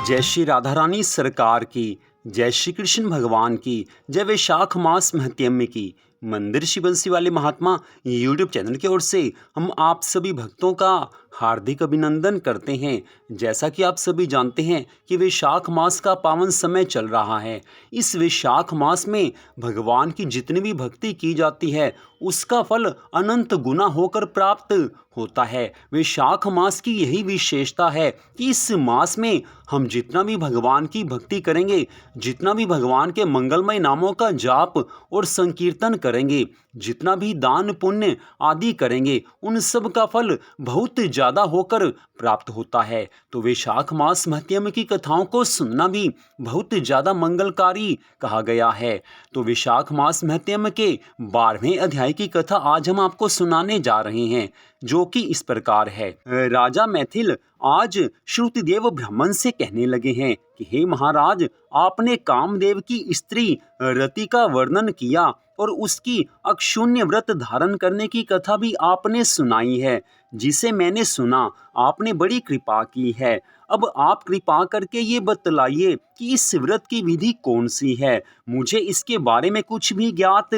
जय श्री राधा रानी सरकार की, जय श्री कृष्ण भगवान की, जय वैशाख मास महत्म्य की। मंदिर श्री बंसी वाले महात्मा यूट्यूब चैनल की ओर से हम आप सभी भक्तों का हार्दिक अभिनंदन करते हैं। जैसा कि आप सभी जानते हैं कि वैशाख मास का पावन समय चल रहा है। इस वैशाख मास में भगवान की जितनी भी भक्ति की जाती है उसका फल अनंत गुना होकर प्राप्त होता है। वैशाख मास की यही विशेषता है कि इस मास में हम जितना भी भगवान की भक्ति करेंगे, जितना भी भगवान के मंगलमय नामों का जाप और संकीर्तन करेंगे, जितना भी दान पुण्य आदि करेंगे, उन सब का फल बहुत ज़्यादा होकर प्राप्त होता है। तो वैशाख मास महत्म्य की कथाओं को सुनना भी बहुत ज़्यादा मंगलकारी कहा गया है। तो वैशाख मास महत्म्य के 12वें अध्याय की कथा आज हम आपको सुनाने जा रहे हैं, जो कि इस प्रकार है। राजा मैथिल आज श्रुतिदेव ब्राह्मण से कहने लगे हैं कि हे महाराज, आपने कामदेव की स्त्री रति का वर्णन किया और उसकी अक्षुण्य व्रत धारण करने की कथा भी आपने सुनाई है, जिसे मैंने सुना। आपने बड़ी कृपा की है। अब आप कृपा करके ये बतलाइए कि इस व्रत की विधि कौन सी है। मुझे इसके बारे में कुछ भी ज्ञात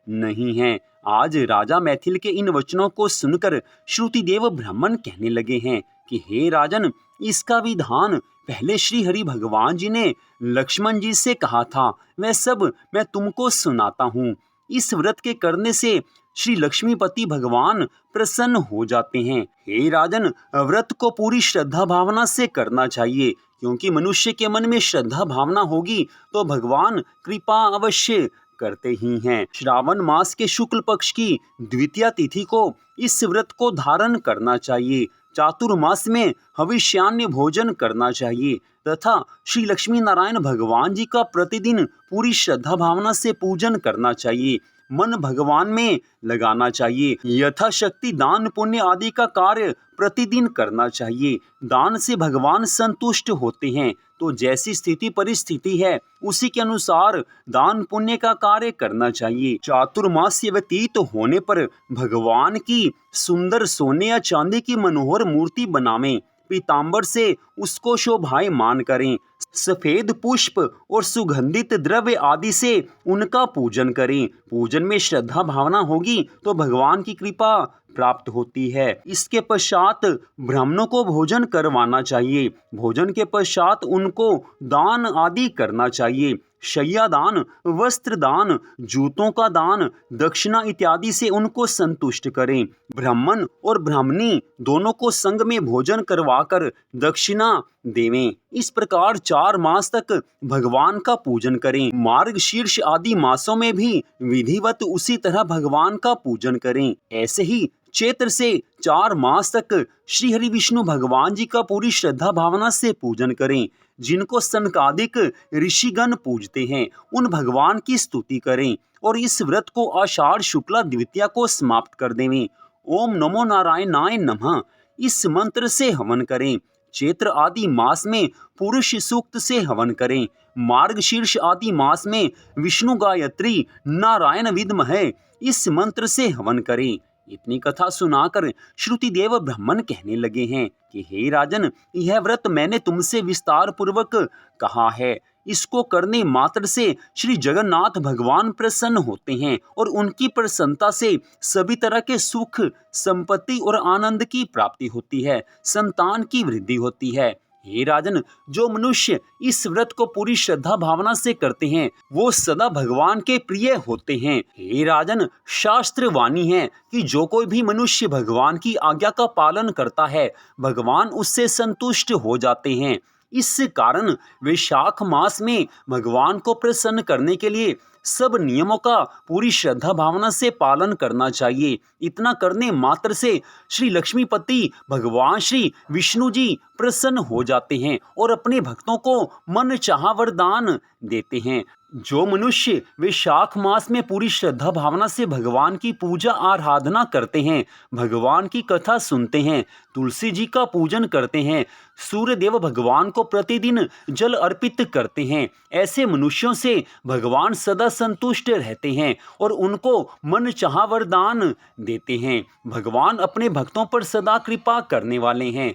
नहीं है। आज राजा मैथिल के इन वचनों को सुनकर श्रुतिदेव ब्राह्मण कहने लगे हैं कि हे राजन, इसका विधान पहले श्री हरि भगवान जी ने लक्ष्मण जी से कहा था, वह सब मैं तुमको सुनाता हूँ। इस व्रत के करने से श्री लक्ष्मीपति भगवान प्रसन्न हो जाते हैं। हे राजन, व्रत को पूरी श्रद्धा भावना से करना चाहिए, क्योंकि मनुष्य के मन में श्रद्धा भावना होगी तो भगवान कृपा अवश्य करते ही हैं। श्रावण मास के शुक्ल पक्ष की द्वितीया तिथि को इस व्रत को धारण करना चाहिए। चातुर्मास में हविष्यान्य भोजन करना चाहिए तथा श्री लक्ष्मी नारायण भगवान जी का प्रतिदिन पूरी श्रद्धा भावना से पूजन करना चाहिए। मन भगवान में लगाना चाहिए। यथाशक्ति दान पुण्य आदि का कार्य प्रतिदिन करना चाहिए। दान से भगवान संतुष्ट होते हैं, तो जैसी स्थिति परिस्थिति है उसी के अनुसार दान पुण्य का कार्य करना चाहिए। चातुर्मास्य व्यतीत होने पर भगवान की सुंदर सोने या चांदी की मनोहर मूर्ति बनावें। पीतांबर से उसको शोभायमान करें। सफेद पुष्प और सुगंधित द्रव्य आदि से उनका पूजन करें। पूजन में श्रद्धा भावना होगी तो भगवान की कृपा प्राप्त होती है। इसके पश्चात ब्राह्मणों को भोजन करवाना चाहिए। भोजन के पश्चात उनको दान आदि करना चाहिए। शय्या दान, वस्त्र दान, जूतों का दान, दक्षिणा इत्यादि से उनको संतुष्ट करें। ब्राह्मण और ब्राह्मणी दोनों को संग में भोजन करवाकर दक्षिणा देवें। इस प्रकार 4 मास तक भगवान का पूजन करें। मार्गशीर्ष आदि मासों में भी विधिवत उसी तरह भगवान का पूजन करें। ऐसे ही चैत्र से 4 मास तक श्री हरि विष्णु भगवान जी का पूरी श्रद्धा भावना से पूजन करें। जिनको सनकादिक ऋषिगण पूजते हैं उन भगवान की स्तुति करें और इस व्रत को आषाढ़ शुक्ला द्वितीया को समाप्त कर देवें। ओम नमो नारायणाय नमः इस मंत्र से हवन करें। चैत्र आदि मास में पुरुष सूक्त से हवन करें। मार्गशीर्ष आदि मास में विष्णु गायत्री नारायण विद्महे इस मंत्र से हवन करें। इतनी कथा सुनाकर श्रुतिदेव ब्राह्मण कहने लगे हैं कि हे राजन, यह व्रत मैंने तुमसे विस्तार पूर्वक कहा है। इसको करने मात्र से श्री जगन्नाथ भगवान प्रसन्न होते हैं और उनकी प्रसन्नता से सभी तरह के सुख, संपत्ति और आनंद की प्राप्ति होती है। संतान की वृद्धि होती है। हे राजन, जो मनुष्य इस व्रत को पूरी श्रद्धा भावना से करते हैं वो सदा भगवान के प्रिय होते हैं। हे राजन, शास्त्र वाणी है कि जो कोई भी मनुष्य भगवान की आज्ञा का पालन करता है भगवान उससे संतुष्ट हो जाते हैं। इस कारण वैशाख मास में भगवान को प्रसन्न करने के लिए सब नियमों का पूरी श्रद्धा भावना से पालन करना चाहिए। इतना करने मात्र से श्री लक्ष्मीपति भगवान श्री विष्णु जी प्रसन्न हो जाते हैं और अपने भक्तों को मन चाहा वरदान देते हैं। जो मनुष्य वैशाख मास में पूरी श्रद्धा भावना से भगवान की पूजा आराधना करते हैं, भगवान की कथा सुनते हैं, तुलसी जी का पूजन करते हैं, सूर्य देव भगवान को प्रतिदिन जल अर्पित करते हैं, ऐसे मनुष्यों से भगवान सदा संतुष्ट रहते हैं और उनको मन चाहा वरदान देते हैं। भगवान अपने भक्तों पर सदा कृपा करने वाले हैं।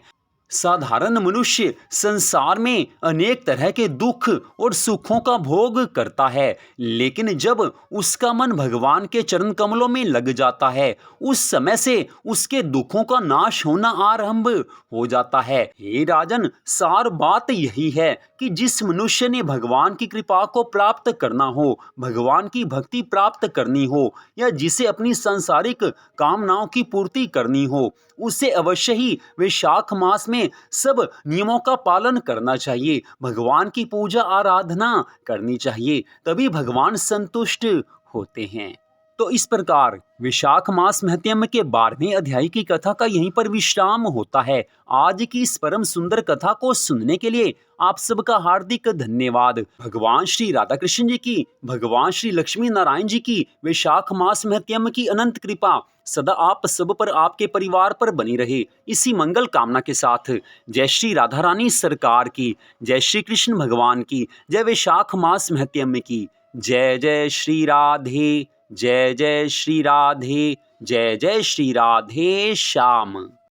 साधारण मनुष्य संसार में अनेक तरह के दुख और सुखों का भोग करता है, लेकिन जब उसका मन भगवान के चरण कमलों में लग जाता है, उस समय से उसके दुखों का नाश होना आरंभ हो जाता है। हे राजन, सार बात यही है कि जिस मनुष्य ने भगवान की कृपा को प्राप्त करना हो, भगवान की भक्ति प्राप्त करनी हो, या जिसे अपनी सांसारिक कामनाओं की पूर्ति करनी हो, उसे अवश्य ही वैशाख मास में सब नियमों का पालन करना चाहिए, भगवान की पूजा आराधना करनी चाहिए, तभी भगवान संतुष्ट होते हैं। तो इस प्रकार विशाख मास महत्म्य के 12वें अध्याय की कथा का यहीं पर विश्राम होता है। आज की इस परम सुंदर कथा को सुनने के लिए आप सबका हार्दिक धन्यवाद। भगवान श्री राधा कृष्ण जी की, भगवान श्री लक्ष्मी नारायण जी की वैशाख मास महत्म्य की अनंत कृपा सदा आप सब पर, आपके परिवार पर बनी रहे, इसी मंगल कामना के साथ जय श्री राधा रानी सरकार की, जय श्री कृष्ण भगवान की, जय वैशाख मास महत्म्य की, जय जय श्री राधे, जय जय श्री राधे, जय जय श्री राधे श्याम।